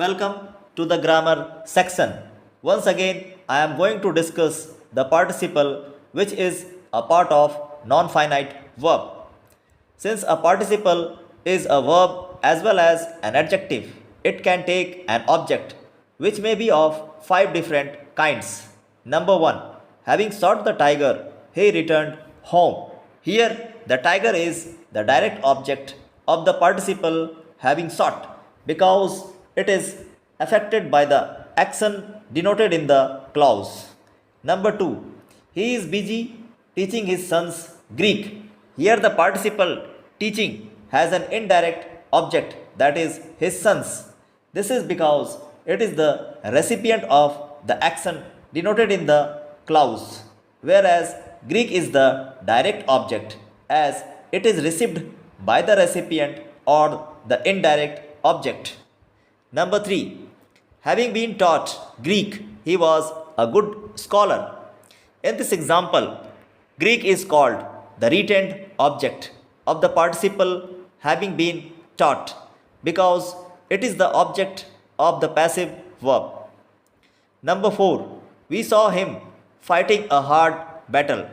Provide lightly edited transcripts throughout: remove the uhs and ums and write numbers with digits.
Welcome to the grammar section. Once again, I am going to discuss the participle, which is a part of non finite verb. Since a participle is a verb as well as an adjective, it can take an object which may be of five different kinds. Number 1. Having sought the tiger, he returned home. Here, the tiger is the direct object of the participle having sought because it is affected by the action denoted in the clause. Number 2. He is busy teaching his sons Greek. Here the participle teaching has an indirect object, that is his sons. This is because it is the recipient of the action denoted in the clause, whereas Greek is the direct object as it is received by the recipient or the indirect object. Number 3. Having been taught Greek, he was a good scholar. In this example, Greek is called the retained object of the participle having been taught because it is the object of the passive verb. Number 4. We saw him fighting a hard battle.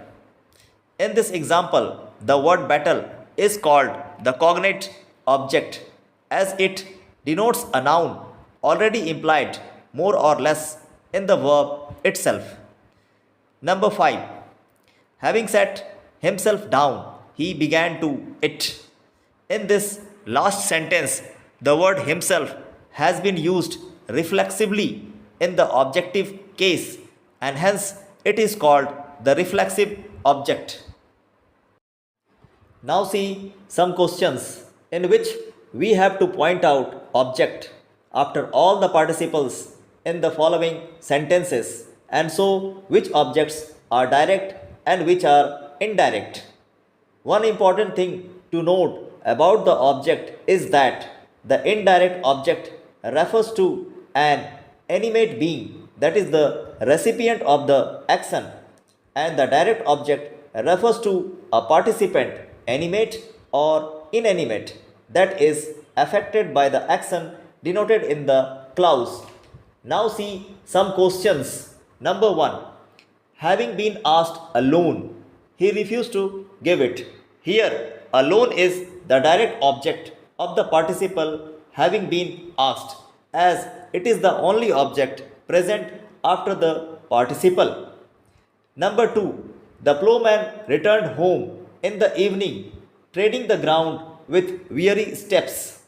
In this example, the word battle is called the cognate object as it denotes a noun already implied more or less in the verb itself. Number 5. Having sat himself down, he began to eat. In this last sentence, the word himself has been used reflexively in the objective case and hence it is called the reflexive object. Now see some questions in which we have to point out object after all the participles in the following sentences and so which objects are direct and which are indirect. One important thing to note about the object is that the indirect object refers to an animate being, that is the recipient of the action, and the direct object refers to a participant, animate or inanimate, that is affected by the action denoted in the clause. Now see some questions. Number 1. Having been asked a loan, he refused to give it. Here, a loan is the direct object of the participle having been asked, as it is the only object present after the participle. Number 2. The plowman returned home in the evening, treading the ground with weary steps.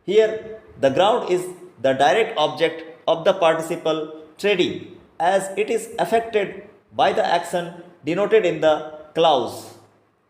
Here, the ground is the direct object of the participle treading, as it is affected by the action denoted in the clause.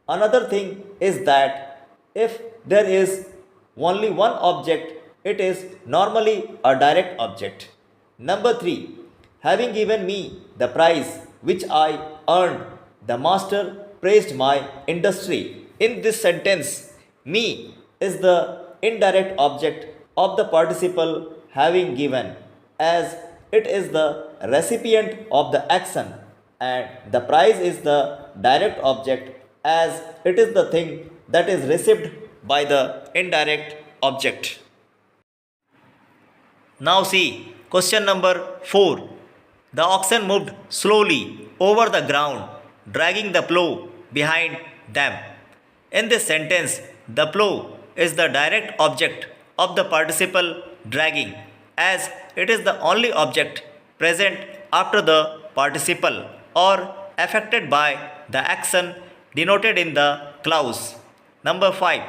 Another thing is that if there is only one object, it is normally a direct object. Number 3. Having given me the prize which I earned, the master praised my industry. In this sentence, me is the indirect object of the participle having given, as it is the recipient of the action, and the prize is the direct object as it is the thing that is received by the indirect object. Now see question number 4. The oxen moved slowly over the ground, dragging the plow behind them. In this sentence, the plow is the direct object of the participle dragging, as it is the only object present after the participle or affected by the action denoted in the clause. Number 5.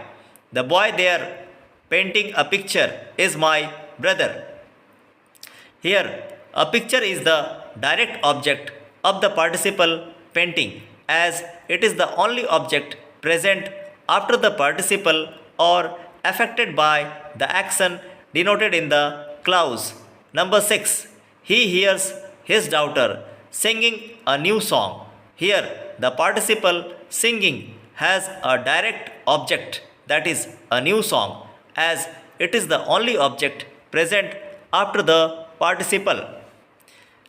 The boy there painting a picture is my brother. Here, a picture is the direct object of the participle painting, as it is the only object present after the participle or affected by the action denoted in the clause. Number 6. He hears his daughter singing a new song. Here, the participle singing has a direct object, that is a new song, as it is the only object present after the participle.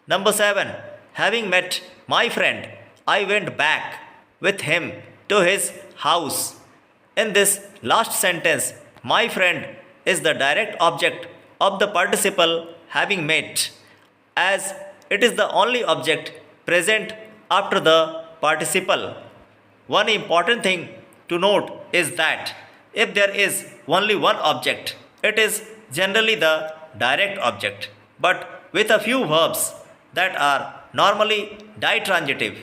Number 7. Having met my friend, I went back with him to his house. In this last sentence, my friend is the direct object of the participle having met, as it is the only object present after the participle. One important thing to note is that if there is only one object, it is generally the direct object. But with a few verbs that are normally ditransitive,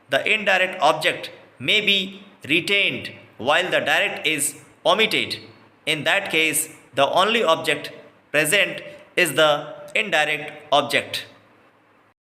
the indirect object may be retained while the direct is omitted. In that case, the only object present is the indirect object.